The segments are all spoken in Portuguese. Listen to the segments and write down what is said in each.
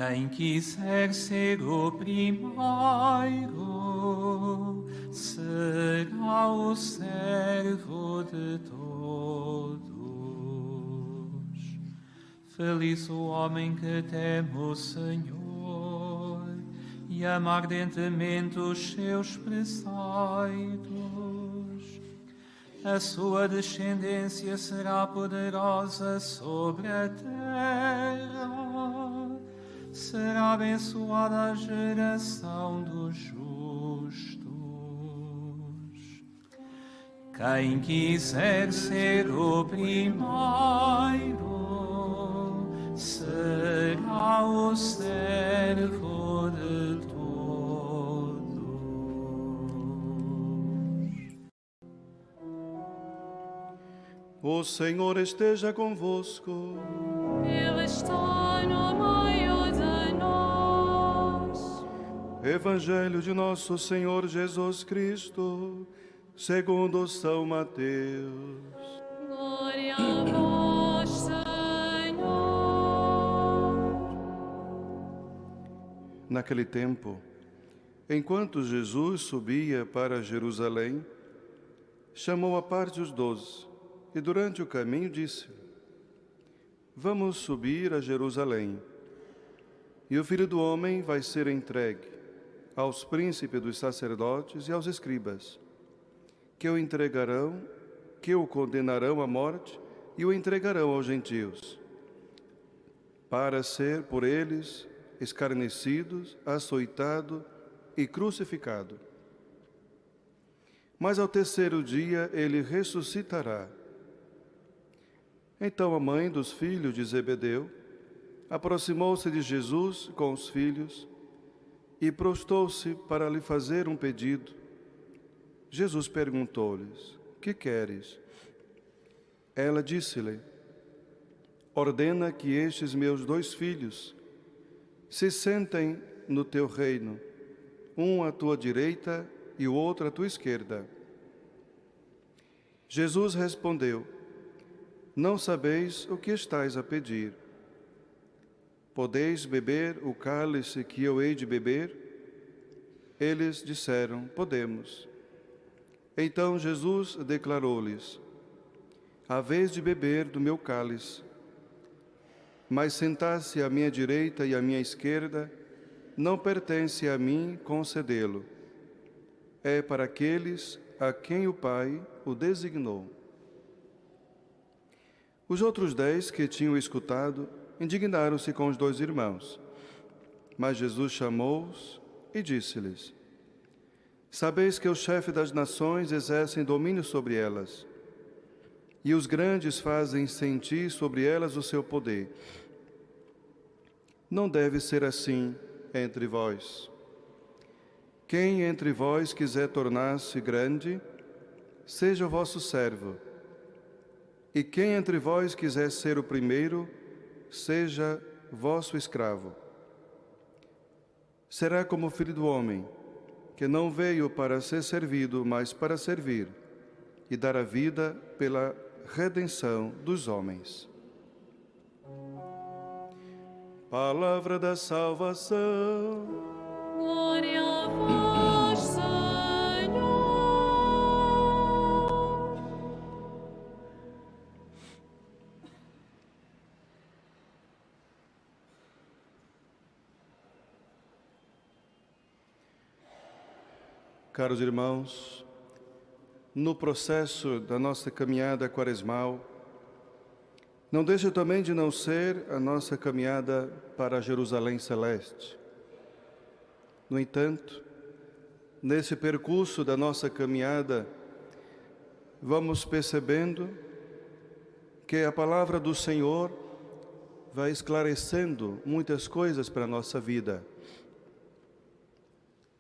Quem quiser ser o primeiro será o servo de todos. Feliz o homem que teme o Senhor e ama ardentemente os seus preceitos. A sua descendência será poderosa sobre a terra. Será abençoada a geração dos justos. Quem quiser ser o primeiro será o servo de todos. O Senhor esteja convosco. Ele está no meio de nós. Evangelho de nosso Senhor Jesus Cristo, segundo São Mateus. Glória a vós, Senhor. Naquele tempo, enquanto Jesus subia para Jerusalém, chamou à parte os 12 e durante o caminho disse: Vamos subir a Jerusalém, e o Filho do Homem vai ser entregue aos príncipes dos sacerdotes e aos escribas, que o condenarão à morte e o entregarão aos gentios, para ser por eles escarnecido, açoitado e crucificado. Mas ao terceiro dia ele ressuscitará. Então a mãe dos filhos de Zebedeu aproximou-se de Jesus com os filhos e prostou-se para lhe fazer um pedido. Jesus perguntou-lhes: Que queres? Ela disse-lhe: Ordena que estes meus 2 filhos se sentem no teu reino, um à tua direita e o outro à tua esquerda. Jesus respondeu: Não sabeis o que estáis a pedir. Podeis beber o cálice que eu hei de beber? Eles disseram: Podemos. Então Jesus declarou-lhes: Haveis de beber do meu cálice, mas sentar-se à minha direita e à minha esquerda não pertence a mim concedê-lo. É para aqueles a quem o Pai o designou. Os outros 10 que tinham escutado indignaram-se com os 2 irmãos. Mas Jesus chamou-os e disse-lhes: Sabeis que os chefes das nações exercem domínio sobre elas, e os grandes fazem sentir sobre elas o seu poder. Não deve ser assim entre vós. Quem entre vós quiser tornar-se grande, seja o vosso servo. E quem entre vós quiser ser o primeiro, seja vosso escravo. Será como o Filho do Homem, que não veio para ser servido, mas para servir, e dar a vida pela redenção dos homens. Palavra da salvação. Glória a vós, Senhor. Caros irmãos, no processo da nossa caminhada quaresmal, não deixa também de não ser a nossa caminhada para Jerusalém Celeste. No entanto, nesse percurso da nossa caminhada, vamos percebendo que a palavra do Senhor vai esclarecendo muitas coisas para a nossa vida.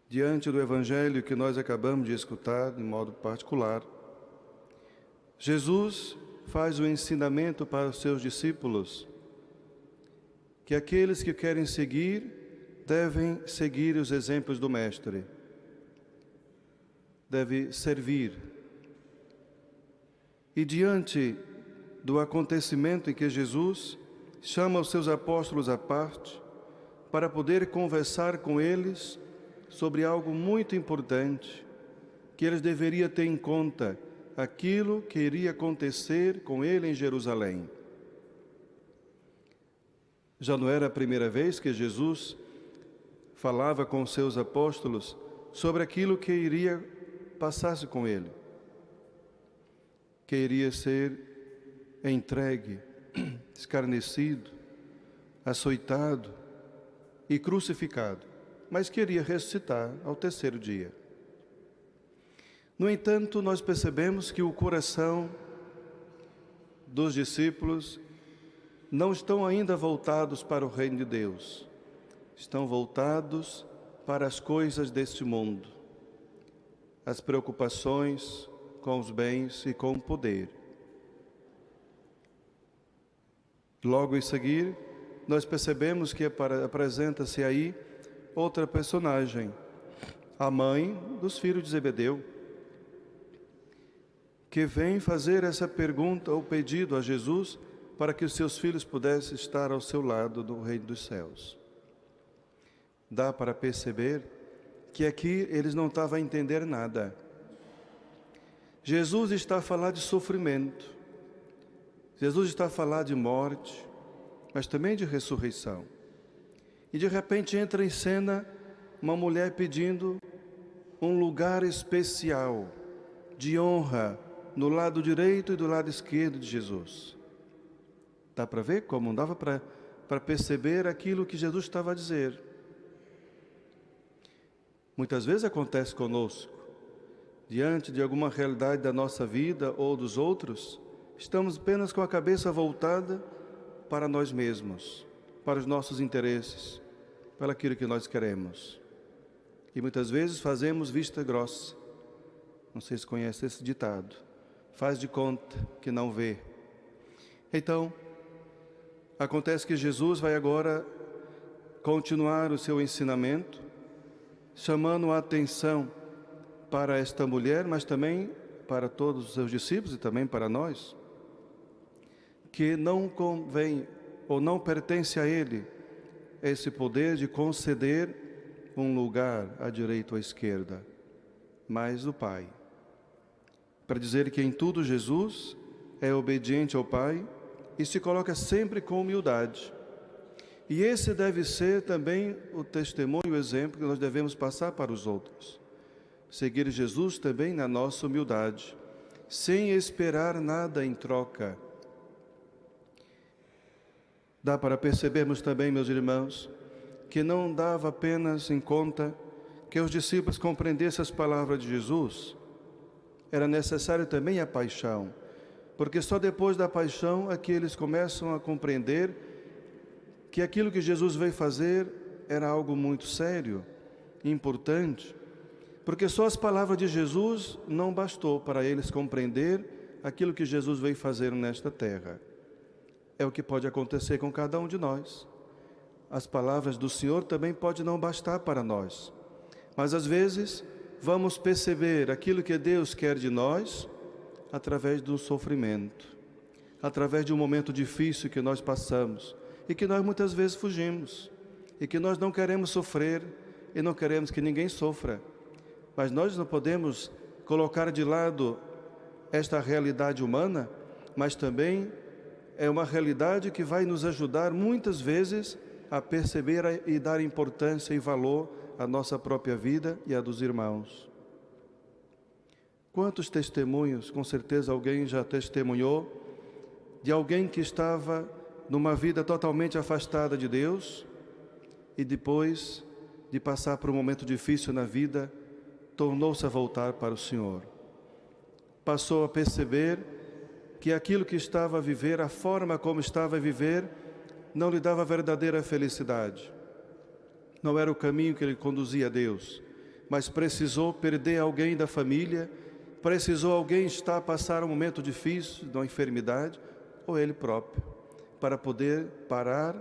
Diante do Evangelho que nós acabamos de escutar, de modo particular, Jesus faz o ensinamento para os seus discípulos que aqueles que querem seguir devem seguir os exemplos do Mestre, deve servir. E diante do acontecimento em que Jesus chama os seus apóstolos à parte, para poder conversar com eles sobre algo muito importante, que eles deveriam ter em conta aquilo que iria acontecer com ele em Jerusalém. Já não era a primeira vez que Jesus falava com seus apóstolos sobre aquilo que iria passar-se com ele, que iria ser entregue, escarnecido, açoitado e crucificado, mas que iria ressuscitar ao terceiro dia. No entanto, nós percebemos que o coração dos discípulos não estão ainda voltados para o reino de Deus. Estão voltados para as coisas deste mundo, as preocupações com os bens e com o poder. Logo em seguida, nós percebemos que apresenta-se aí outra personagem, a mãe dos filhos de Zebedeu, que vem fazer essa pergunta ou pedido a Jesus para que os seus filhos pudessem estar ao seu lado do reino dos céus. Dá para perceber que aqui eles não estavam a entender nada. Jesus está a falar de sofrimento, Jesus está a falar de morte, mas também de ressurreição. E de repente entra em cena uma mulher pedindo um lugar especial, de honra, no lado direito e do lado esquerdo de Jesus. Dá para ver como? Não dava para perceber aquilo que Jesus estava a dizer. Muitas vezes acontece conosco, diante de alguma realidade da nossa vida ou dos outros, estamos apenas com a cabeça voltada para nós mesmos, para os nossos interesses, para aquilo que nós queremos. E muitas vezes fazemos vista grossa. Não sei se conhece esse ditado. Faz de conta que não vê. Então, acontece que Jesus vai agora continuar o seu ensinamento, chamando a atenção para esta mulher, mas também para todos os seus discípulos e também para nós, que não convém ou não pertence a ele esse poder de conceder um lugar à direita ou à esquerda, mas do Pai. Para dizer que em tudo Jesus é obediente ao Pai e se coloca sempre com humildade. E esse deve ser também o testemunho, o exemplo que nós devemos passar para os outros. Seguir Jesus também na nossa humildade, sem esperar nada em troca. Dá para percebermos também, meus irmãos, que não dava apenas em conta que os discípulos compreendessem as palavras de Jesus. Era necessário também a paixão, porque só depois da paixão é que eles começam a compreender que aquilo que Jesus veio fazer era algo muito sério, importante, porque só as palavras de Jesus não bastou para eles compreender aquilo que Jesus veio fazer nesta terra. É o que pode acontecer com cada um de nós. As palavras do Senhor também podem não bastar para nós, mas às vezes vamos perceber aquilo que Deus quer de nós através do sofrimento, através de um momento difícil que nós passamos e que nós muitas vezes fugimos, e que nós não queremos sofrer e não queremos que ninguém sofra. Mas nós não podemos colocar de lado esta realidade humana, mas também é uma realidade que vai nos ajudar muitas vezes a perceber e dar importância e valor à nossa própria vida e à dos irmãos. Quantos testemunhos, com certeza alguém já testemunhou, de alguém que estava numa vida totalmente afastada de Deus e depois de passar por um momento difícil na vida, tornou-se a voltar para o Senhor. Passou a perceber que aquilo que estava a viver, a forma como estava a viver, não lhe dava verdadeira felicidade. Não era o caminho que ele conduzia a Deus, mas precisou perder alguém da família, precisou alguém estar a passar um momento difícil, de uma enfermidade, ou ele próprio, para poder parar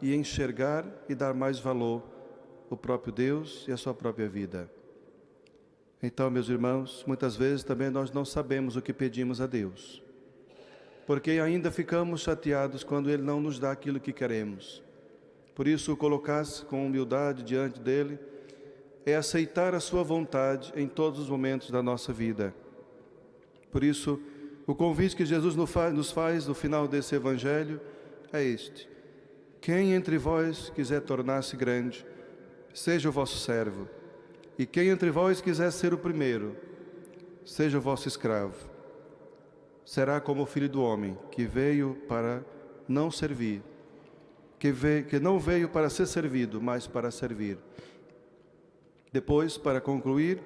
e enxergar e dar mais valor ao próprio Deus e à sua própria vida. Então, meus irmãos, muitas vezes também nós não sabemos o que pedimos a Deus, porque ainda ficamos chateados quando Ele não nos dá aquilo que queremos. Por isso, colocar-se com humildade diante dele é aceitar a sua vontade em todos os momentos da nossa vida. Por isso, o convite que Jesus nos faz no final desse evangelho é este: quem entre vós quiser tornar-se grande, seja o vosso servo, e quem entre vós quiser ser o primeiro, seja o vosso escravo. Será como o Filho do Homem, que veio para não servir, que não veio para ser servido, mas para servir. Depois, para concluir,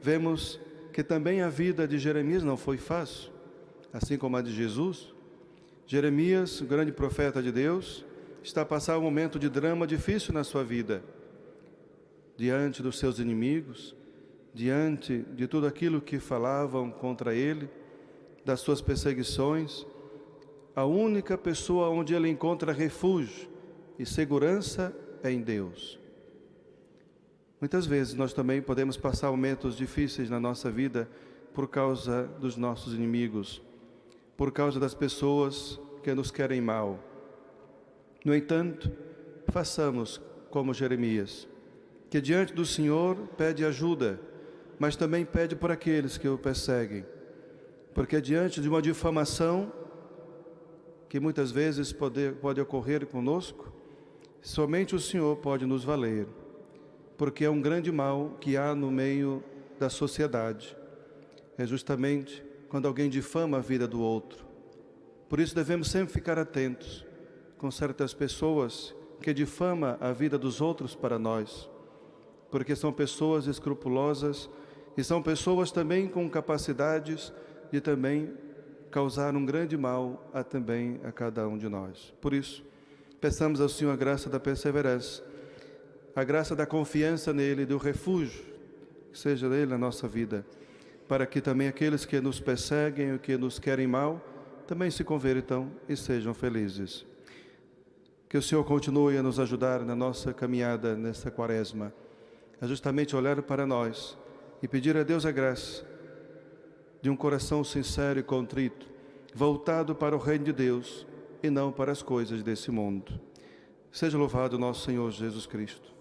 vemos que também a vida de Jeremias não foi fácil, assim como a de Jesus. Jeremias, o grande profeta de Deus, está a passar um momento de drama difícil na sua vida, diante dos seus inimigos, diante de tudo aquilo que falavam contra ele, das suas perseguições. A única pessoa onde ele encontra refúgio e segurança é em Deus. Muitas vezes nós também podemos passar momentos difíceis na nossa vida por causa dos nossos inimigos, por causa das pessoas que nos querem mal. No entanto, façamos como Jeremias, que diante do Senhor pede ajuda, mas também pede por aqueles que o perseguem, porque diante de uma difamação que muitas vezes pode ocorrer conosco, somente o Senhor pode nos valer, porque é um grande mal que há no meio da sociedade. É justamente quando alguém difama a vida do outro. Por isso devemos sempre ficar atentos com certas pessoas que difamam a vida dos outros para nós, porque são pessoas escrupulosas e são pessoas também com capacidades de também causar um grande mal a cada um de nós. Por isso, peçamos ao Senhor a graça da perseverança, a graça da confiança nele, do refúgio, que seja nele na nossa vida, para que também aqueles que nos perseguem e que nos querem mal, também se convertam e sejam felizes. Que o Senhor continue a nos ajudar na nossa caminhada nesta quaresma, a justamente olhar para nós e pedir a Deus a graça de um coração sincero e contrito, voltado para o reino de Deus e não para as coisas desse mundo. Seja louvado nosso Senhor Jesus Cristo.